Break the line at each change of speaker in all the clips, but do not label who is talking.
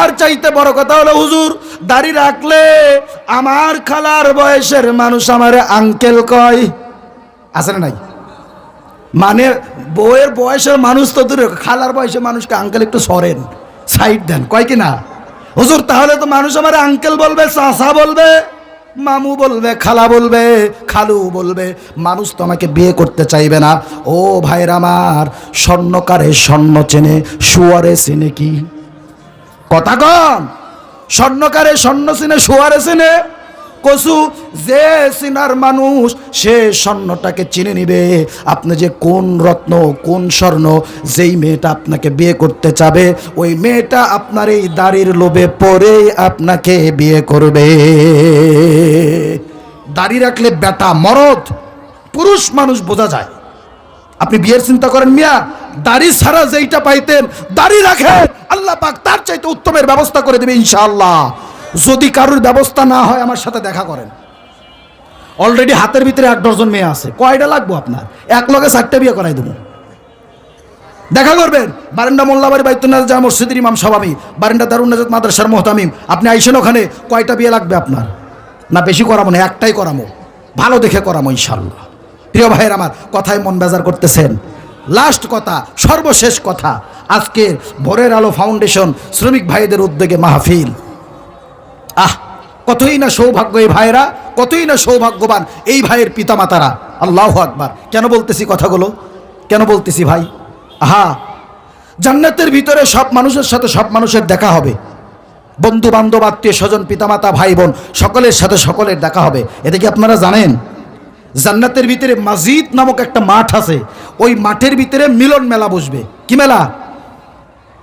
তার চাইতে বড় কথা হলো হুজুর দাড়ি রাখলে আমার খালার বয়সের মানুষ আমার আঙ্কেল কয়, আছে না নাই? মানে বউয়ের বয়সের মানুষ তো দূরে, খালার বয়সের মানুষকে আঙ্কেল একটু সরেন, সাইড দেন, কয় কি না হুজুর? তাহলে তো মানুষ আমার আঙ্কেল বলবে, চাচা বলবে, মামু বলবে, খালা বলবে, খালু বলবে, মানুষ তো আমাকে বিয়ে করতে চাইবে না। ও ভাইরা আমার, স্বর্ণকারে স্বর্ণ চেনে, শুয়ারে চেনে কি? কথা কম। স্বর্ণকারে স্বর্ণ চেনে, শুয়ারে চেনে কসু। যে চিনার মানুষ সে স্বর্ণটাকে চিনে নিবে। আপনি যে কোন রত্ন কোন স্বর্ণ, যেই মেয়েটা আপনাকে বিয়ে করতে চাবে ওই মেয়েটা আপনার এই দাড়ির লোভে পড়ে আপনাকে বিয়ে করবে। দাড়ি রাখলে বেটা মরদ পুরুষ মানুষ বোঝা যায়। আপনি বিয়ের চিন্তা করেন মিয়া, দাড়ি ছাড়া যেইটা পাইতেন দাড়ি রাখেন, আল্লাহ পাক তার চাইতে উত্তমের ব্যবস্থা করে দেবে ইনশাআল্লাহ। যদি কারোর ব্যবস্থা না হয় আমার সাথে দেখা করেন। অলরেডি হাতের ভিতরে 1 ডজন মেয়ে আছে, কয়টা লাগবো আপনার? এক লগে 4টা বিয়ে করাই দেবো। দেখা করবেন বারিন্ডা মোল্লাবাড়ি বাইতুন্নাজ জামে মসজিদের ইমাম সাহেব আমি, বারিন্ডা দারুন নাজাত মাদ্রাসার মুহতামিম। আপনি আইসেন ওখানে, কয়টা বিয়ে লাগবে আপনার? না বেশি করাবো না, একটাই করাবো, ভালো দেখে করাবো ইনশাআল্লাহ। প্রিয় ভাইয়ের আমার, কথায় মন বেজার করতেছেন? লাস্ট কথা, সর্বশেষ কথা, আজকে ভোরের আলো ফাউন্ডেশন শ্রমিক ভাইদের উদ্যোগে মাহফিল। কতই না সৌভাগ্য এই ভাইয়েরা, কতই না সৌভাগ্যবান এই ভাইয়ের পিতামাতারা। আল্লাহু আকবার। কেন বলতেছি কথাগুলো, কেন বলতেছি ভাই? জান্নাতের ভিতরে সব মানুষের সাথে সব মানুষের দেখা হবে, বন্ধু বান্ধব আত্মীয় স্বজন পিতামাতা ভাই বোন সকলের সাথে সকলের দেখা হবে। এটা কি আপনারা জানেন? জান্নাতের ভিতরে মাজিদ নামক একটা মাঠ আছে, ওই মাঠের ভিতরে মিলন মেলা বসবে। কি মেলা?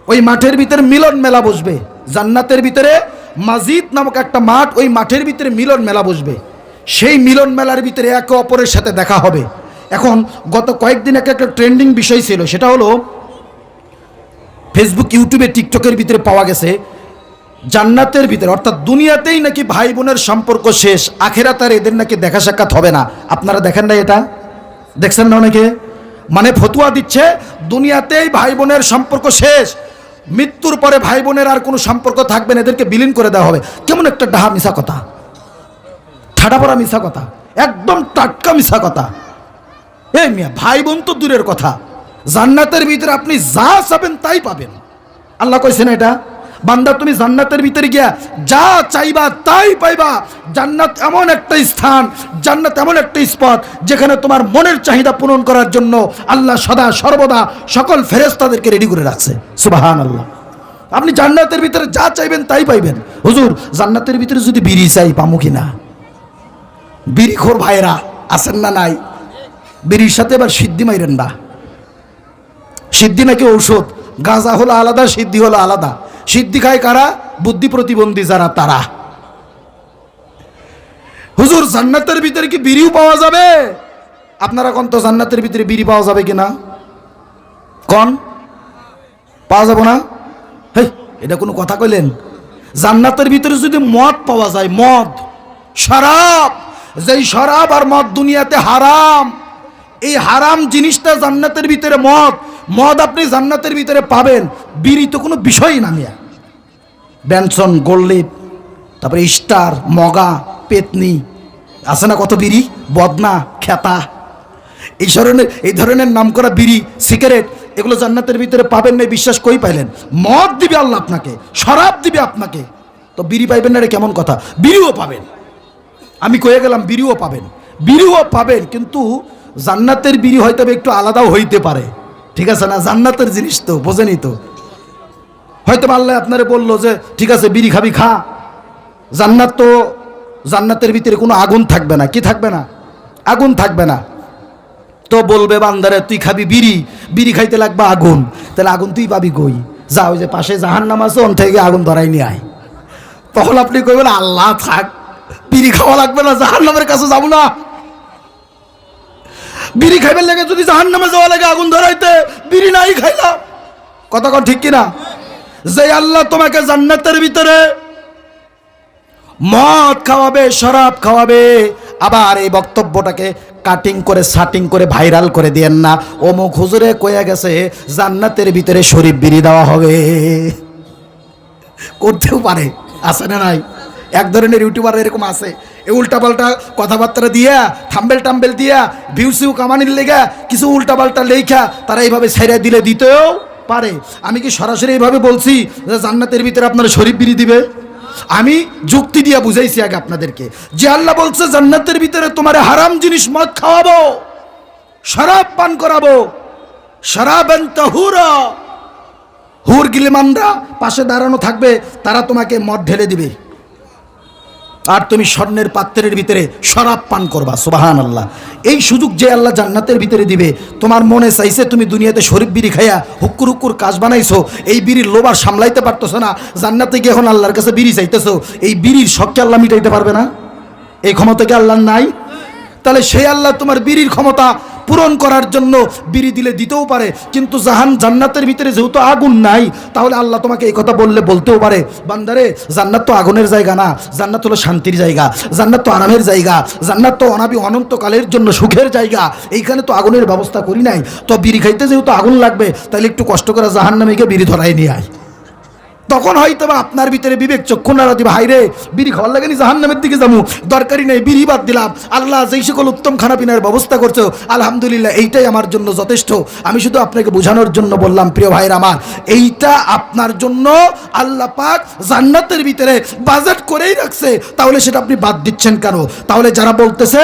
ওই মাঠের ভিতরে মিলন মেলা বসবে। জান্নাতের ভিতরে মাজিদ নামক একটা মাঠ, ওই মাঠের ভিতরে মিলন মেলা বসবে। সেই মিলন মেলার ভিতরে একে অপরের সাথে দেখা হবে। এখন গত কয়েকদিন একটা ট্রেন্ডিং বিষয় ছিল, সেটা হলো ফেসবুক, ইউটিউবে, টিকটকের ভিতরে পাওয়া গেছে জান্নাতের ভিতরে অর্থাৎ দুনিয়াতেই নাকি ভাই বোনের সম্পর্ক শেষ, আখেরাতে আর এদের নাকি দেখা সাক্ষাৎ হবে না। আপনারা দেখেন না? এটা দেখছেন না অনেকে? মানে ফতুয়া দিচ্ছে দুনিয়াতেই ভাই বোনের সম্পর্ক শেষ, মৃত্যুর পরে ভাই বোনের আর কোনো সম্পর্ক থাকবে না, এদেরকে বিলীন করে দেওয়া হবে। কেমন একটা ডাহা মিশা কথা, ঠাডা পড়া মিশা কথা, একদম টাটকা মিশা কথা। এই মিয়া, ভাই বোন তো দূরের কথা, জান্নাতের ভিতরে আপনি যা চাবেন তাই পাবেন। আল্লাহ কইছেন এটা, বান্দা তুমি জান্নাতের ভিতরে গিয়া যা চাইবা তাই পাইবা। জান্নাত এমন একটা স্থান, জান্নাত এমন একটা স্পট যেখানে তোমার মনের চাহিদা পূরণ করার জন্য আল্লাহ সদা সর্বদা সকল ফেরেশতাদেরকে রেডি করে রাখছে। সুবহানাল্লাহ। আপনি জান্নাতের ভিতরে যা চাইবেন তাই পাইবেন। হুজুর জান্নাতের ভিতরে যদি বিড়ি চাই পামু কিনা? বিড়িখোর ভাইরা আছেন না নাই? বিড়ির সাথে এবার সিদ্ধি মাইরেন না। সিদ্ধি নাকি ঔষধ, গাঁজা হলো আলাদা, সিদ্ধি হলো আলাদা। সিদ্ধি খায় কারা? বুদ্ধি প্রতিবন্ধী যারা, তারা। হুজুর জান্নাতের ভিতরে কি বিড়িও পাওয়া যাবে? আপনারা কোন তো জান্নাতের ভিতরে বিড়ি পাওয়া যাবে কিনা? কোন পাওয়া যাবে না? হেই, এটা কোনো কথা কইলেন? জান্নাতের ভিতরে যদি মদ পাওয়া যায়, মদ, শরাব, যেই শরাব আর মদ দুনিয়াতে হারাম, এই হারাম জিনিসটা জান্নাতের ভিতরে মদ, মদ আপনি জান্নাতের ভিতরে পাবেন। বিড়ি তো কোনো বিষয়ই না মিয়া। ব্যানসন, গোল্ডলিপ, তারপরে স্টার, মগা, পেতনি, আছে না কত বিড়ি, বদনা, খেতা, এই ধরনের নাম করা বিড়ি, সিগারেট, এগুলো জান্নাতের ভিতরে পাবেন না। বিশ্বাস কই পাইলেন? মদ দিবে আল্লাহ আপনাকে, শরাব দিবে আপনাকে, তো বিড়ি পাইবেন না? এটা কেমন কথা? বিড়িও পাবেন, আমি কয়ে গেলাম বিড়িও পাবেন, বিড়িও পাবেন, কিন্তু জান্নাতের বিড়ি হয়তো একটু আলাদাও হইতে পারে। ঠিক আছে না? জান্নাতের জিনিস তো বোঝেনি তো। হয়তো আল্লাহ আপনারে বললো যে ঠিক আছে বিড়ি খাবি, খা। জান্নাত তো, জান্নাতের ভিতরে কোনো আগুন থাকবে না। কি থাকবে না? আগুন থাকবে না। তো বলবে বান্দারে তুই খাবি বিড়ি, বিড়ি খাইতে লাগবে আগুন, তাহলে আগুন তুই পাবি কই? যা ওই যে পাশে জাহান্নাম আছে, ওন থেকে আগুন ধরাই নিয়ে আয়। তখন আপনি কইবেন আল্লাহ থাক, বিড়ি খাওয়া লাগবে না, জাহান্নামের কাছে যাবো না। বিড়ি খাইবার লাগে যদি জাহান্নামে যাওয়া লাগে আগুন ধরাইতে, বিড়ি নাই খাইলাম। কথা কন ঠিক কিনা? যে আল্লাহ তোমাকে জান্নাতের ভিতরে মদ খাওয়াবে, শরাব খাওয়াবে, আবার এই বক্তব্যটাকে কাটিং করে শাটিং করে ভাইরাল করে দিয়েন না। অমুক হুজুরে কয়ে গেছে জান্নাতের ভিতরে শরীফ বিড়ি দেওয়া হবে। করতেও পারে, আছে না নাই? এক ধরনের ইউটিউবার এরকম আছে, এই উল্টাপাল্টা কথাবার্তা দিয়া থাম্বেল টাম্বেল দিয়া ভিউসিউ কামানির লেগা কিছু উল্টাপাল্টা লেখা তারা এইভাবে ছেড়ে দিলে দিতেও পারে। আমি কি সরাসরি এইভাবে বলছি যে জান্নাতের ভিতরে আপনারা শরীফ বিড়ি দিবে? আমি যুক্তি দিয়ে বুঝাইছি আগে আপনাদেরকে যে আল্লাহ বলছে জান্নাতের ভিতরে তোমার হারাম জিনিস মদ খাওয়াবো, শরাব পান করাবো, শরাবান তাহুরা। হুর গিলেমানরা পাশে দাঁড়ানো থাকবে, তারা তোমাকে মদ ঢেলে দিবে, আর তুমি স্বর্ণের পাত্রের ভিতরে শরাব পান করবা। সুবহানাল্লাহ। এই সুযোগ যে আল্লাহ জান্নাতের ভিতরে দিবে, তোমার মনে চাইছে তুমি দুনিয়াতে শরীফ বিড়ি খাইয়া হুক্কুর হুক্কুর কাজ বানাইছো, এই বিড়ির লোভ আর সামলাইতে পারতেছো না, জান্নাতে গিয়ে এখন আল্লাহর কাছে বিড়ি চাইতেছো, এই বিড়ির শখকে আল্লাহ মিটাইতে পারবে না? এই ক্ষমতা কি আল্লাহর নাই? তাহলে সেই আল্লাহ তোমার বিড়ির ক্ষমতা পূরণ করার জন্য বিড়ি দিলে দিতেও পারে, কিন্তু জান্নাতের ভিতরে যেহেতু আগুন নাই, তাহলে আল্লাহ তোমাকে এই কথা বললে বলতেও পারে, বান্দারে জান্নাত তো আগুনের জায়গা না, জান্নাত হলো শান্তির জায়গা, জান্নাত তো আরামের জায়গা, জান্নাত তো অনন্তকালের জন্য সুখের জায়গা, এইখানে তো আগুনের ব্যবস্থা করি নাই, তো বিড়ি খাইতে যেহেতু আগুন লাগবে, তাহলে একটু কষ্ট করে জাহান্নামে গিয়ে বিড়ি ধরাই নিয়ে আয়। তখন হয়তো বা আপনার ভিতরে বিবেক চক্ষু নাড়া দিবে, হাইরে বিড়ি খাওয়ার লাগেনি জাহান্নামের দিকে যাবো, দরকারি নেই, বিড়ি বাদ দিলাম, আল্লাহ যেই সকল উত্তম খানা পিনার ব্যবস্থা করছো আলহামদুলিল্লাহ, এইটাই আমার জন্য যথেষ্ট। আমি শুধু আপনাকে বোঝানোর জন্য বললাম প্রিয় ভাইরা আমার, এইটা আপনার জন্য আল্লাহ পাক জান্নাতের ভিতরে বাজেট করেই রাখছে, তাহলে সেটা আপনি বাদ দিচ্ছেন কেন? তাহলে যারা বলতেছে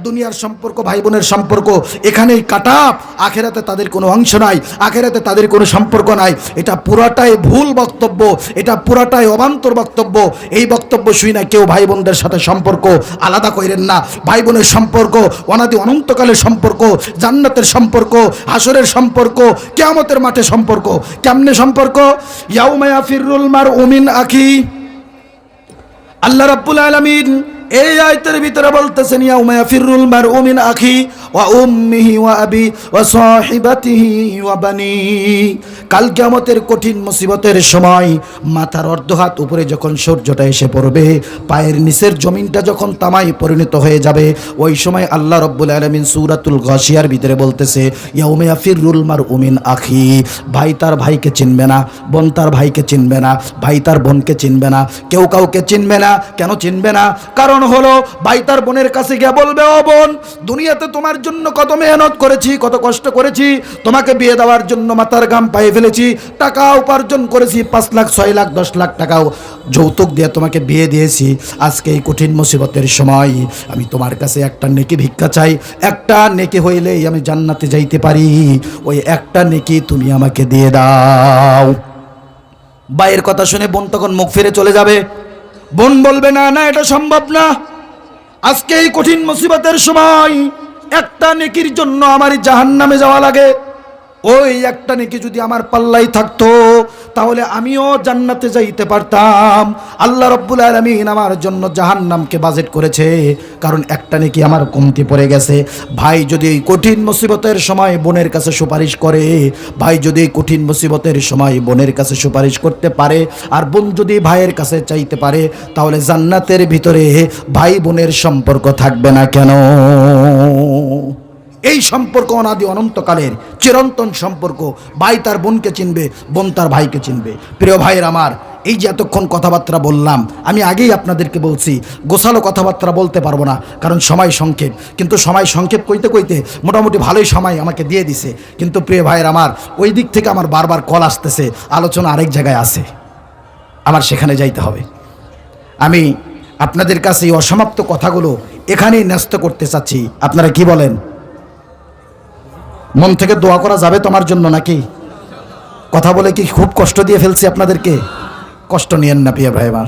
দুনিয়ার সম্পর্ক, ভাই বোনের সম্পর্ক এখানেই কাটাপ, আখেরাতে তাদের কোনো অংশ নাই, আখেরাতে তাদের কোনো সম্পর্ক নাই, এটা পুরাটাই ভুল বক্তব্য, এটা পুরাটাই অবান্তর বক্তব্য। এই বক্তব্য শুই না কেউ ভাই বোনদের সাথে সম্পর্ক আলাদা করেন না। ভাই বোনের সম্পর্ক অনাদি অনন্তকালের সম্পর্ক, জান্নাতের সম্পর্ক, হাসরের সম্পর্ক, কিয়ামতের মাঠে সম্পর্ক। কেমনে সম্পর্ক? ইয়াউমা ইয়াফিরুল মারউ মিন আখি। আল্লাহ রাব্বুল আলামিন এই আয়াতের ভিতরে বলতেছেন ইয়াউমা ইয়াফিরুল মারউ মিন আখি ওয়া উম্মিহি ওয়া আবি ওয়া সাহিবাতিহি ওয়া বানি। কাল কিয়ামতের কঠিন মুসিবতের সময় মাথার অর্ধ হাত উপরে যখন সূর্যটা এসে পড়বে, পায়ের নিচের জমিনটা যখন তামায় পরিণত হয়ে যাবে, ওই সময় আল্লাহ রাব্বুল আলামিন সূরাতুল গাশিয়ার ভিতরে বলতেছে ইয়াউমা ইয়াফিরুল মারউ মিন আখি। ভাই তার ভাইকে চিনবে না, বোন তার ভাইকে চিনবে না, ভাই তার বোনকে চিনবে না, কেউ কাউকে চিনবে না। কেন চিনবে না? কারণ হলো ভাই তার বোনের কাছে গিয়ে বলবে, ও বোন, দুনিয়াতে তোমার জন্য কত মেহনত করেছি, কত কষ্ট করেছি, তোমাকে বিয়ে দেওয়ার জন্য মাথার ঘাম পায়ে ফেলেছি, টাকা উপার্জন করেছি, 5 লাখ 6 লাখ 10 লাখ টাকাও যৌতুক দিয়ে তোমাকে বিয়ে দিয়েছি, আজকে এই কঠিন মুসিবতের সময় আমি তোমার কাছে একটা নেকি ভিক্ষা চাই, একটা নেকি হইলেই আমি জান্নাতে যাইতে পারি, ওই একটা নেকি তুমি আমাকে দিয়ে দাও। ভাইয়ের কথা শুনে বোন তখন মুখ ফিরে চলে যাবে। বোন বলবে, না না, এটা সম্ভব না, আজকে এই কঠিন মুসিবতের সময় একটা নেকির জন্য আমার জাহান্নামে যাওয়া লাগে, ওই একটা নেকি যদি আমার পাল্লাই থাকতো তাহলে আমিও জান্নাতে যাইতে পারতাম। আল্লাহ রাব্বুল আলামিন আমার জন্য জাহান্নামকে বাজেট করেছে, কারণ একটা নেকি আমার কমতি পড়ে গেছে। ভাই যদি এই কঠিন মুসিবতের সময় বোনের কাছে সুপারিশ করে, ভাই যদি এই কঠিন মুসিবতের সময় বোনের কাছে সুপারিশ করতে পারে, আর বোন যদি ভাইয়ের কাছে চাইতে পারে, তাহলে জান্নাতের ভিতরে ভাই বোনের সম্পর্ক থাকবে না কেন? এই সম্পর্ক অনাদি অনন্তকালের চিরন্তন সম্পর্ক। ভাই তার বোনকে চিনবে, বোন তার ভাইকে চিনবে। প্রিয় ভাইয়ের আমার, এই যে এতক্ষণ কথাবার্তা বললাম, আমি আগেই আপনাদেরকে বলছি গোছালো কথাবার্তা বলতে পারবো না, কারণ সময় সংক্ষেপ। কিন্তু সময় সংক্ষেপ কইতে কইতে মোটামুটি ভালোই সময় আমাকে দিয়ে দিছে। কিন্তু প্রিয় ভাইয়ের আমার, ওই দিক থেকে আমার বারবার কল আসতেছে, আলোচনা আরেক জায়গায় আছে, আমার সেখানে যাইতে হবে। আমি আপনাদের কাছে এই অসমাপ্ত কথাগুলো এখানেই ন্যস্ত করতে চাচ্ছি। আপনারা কি বলেন? মন থেকে দোয়া করা যাবে তোমার জন্য নাকি? কথা বলে কি খুব কষ্ট দিয়ে ফেলছি আপনাদেরকে? কষ্ট নিয়েন না প্রিয় ভাই আমার,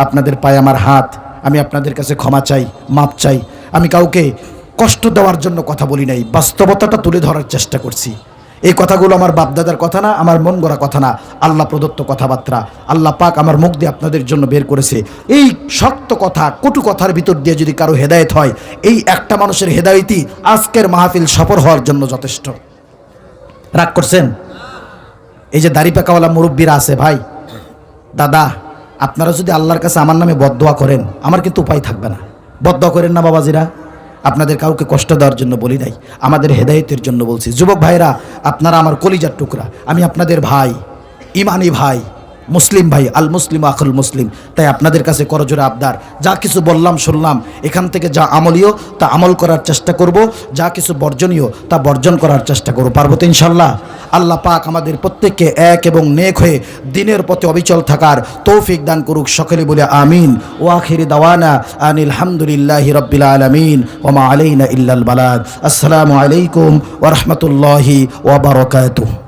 আপনাদের পায়ে আমার হাত, আমি আপনাদের কাছে ক্ষমা চাই, মাপ চাই। আমি কাউকে কষ্ট দেওয়ার জন্য কথা বলি নাই, বাস্তবতাটা তুলে ধরার চেষ্টা করছি। এই কথাগুলো আমার বাপদাদার কথা না, আমার মন গড়া কথা না, আল্লাহ প্রদত্ত কথাবার্তা। আল্লাহ পাক আমার মুখ দিয়ে আপনাদের জন্য বের করেছে। এই শক্ত কথা, কটু কথার ভিতর দিয়ে যদি কারো হেদায়েত হয়, এই একটা মানুষের হেদায়েতই আজকের মাহফিল সফল হওয়ার জন্য যথেষ্ট। রাগ করছেন? এই যে দাড়ি পাকাওয়ালা মুরব্বীরা আছে, ভাই দাদা, আপনারা যদি আল্লাহর কাছে আমার নামে বদদোয়া করেন, আমার কিন্তু উপায় থাকবে না। বদদোয়া করেন না বাবাজিরা, আপনাদের কাউকে কষ্ট দেওয়ার জন্য বলি নাই, আমাদের হেদায়েতের জন্য বলছি। যুবক ভাইরা, আপনারা আমার কলিজার টুকরা, আমি আপনাদের ভাই, ইমানি ভাই, মুসলিম ভাই, আল মুসলিম আখুল মুসলিম। তাই আপনাদের কাছে করজোরে আবদার, যা কিছু বললাম শুনলাম, এখান থেকে যা আমলীয় তা আমল করার চেষ্টা করব, যা কিছু বর্জনীয় তা বর্জন করার চেষ্টা করব। পারবো তো ইনশাল্লাহ? আল্লাহ পাক আমাদের প্রত্যেককে এক এবং নেক হয়ে দিনের পথে অবিচল থাকার তৌফিক দান করুক। সকলে বলে আমিন। ও আখিরি দাওয়ানা আনিল হামদুলিল্লাহি রাব্বিল আলামিন ওয়া মা আলাইনা ইল্লাল বালাগ। আসসালামু আলাইকুম ওয়া রাহমাতুল্লাহি ওয়া বারাকাতুহু।